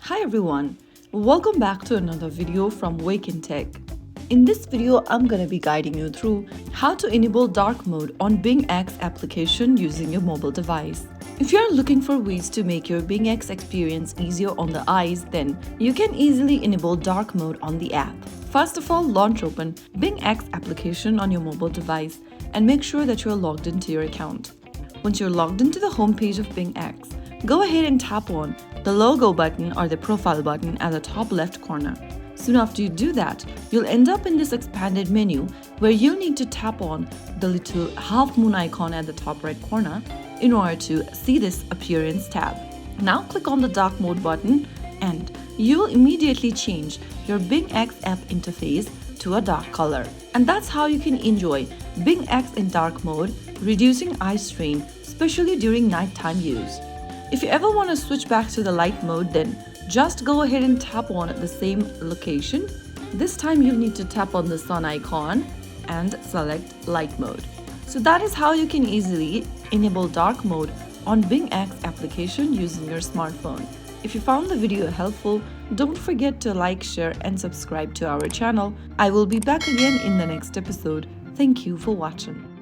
Hi everyone, welcome back to another video from Wake&Tech. In this video, I'm going to be guiding you through how to enable dark mode on Bing X application using your mobile device. If you're looking for ways to make your Bing X experience easier on the eyes, then you can easily enable dark mode on the app. First of all, launch open Bing X application on your mobile device and make sure that you're logged into your account. Once you're logged into the home page of Bing X, go ahead and tap on the logo button or the profile button at the top left corner. Soon after you do that, you'll end up in this expanded menu where you need to tap on the little half moon icon at the top right corner in order to see this Appearance tab. Now click on the dark mode button and you will immediately change your Bing X app interface to a dark color. And that's how you can enjoy Bing X in dark mode, reducing eye strain, especially during nighttime use. If you ever want to switch back to the light mode, then just go ahead and tap on the same location. This time you'll need to tap on the sun icon and select light mode. So that is how you can easily enable dark mode on Bing X application using your smartphone. If you found the video helpful, don't forget to like, share and subscribe to our channel. I will be back again in the next episode. Thank you for watching.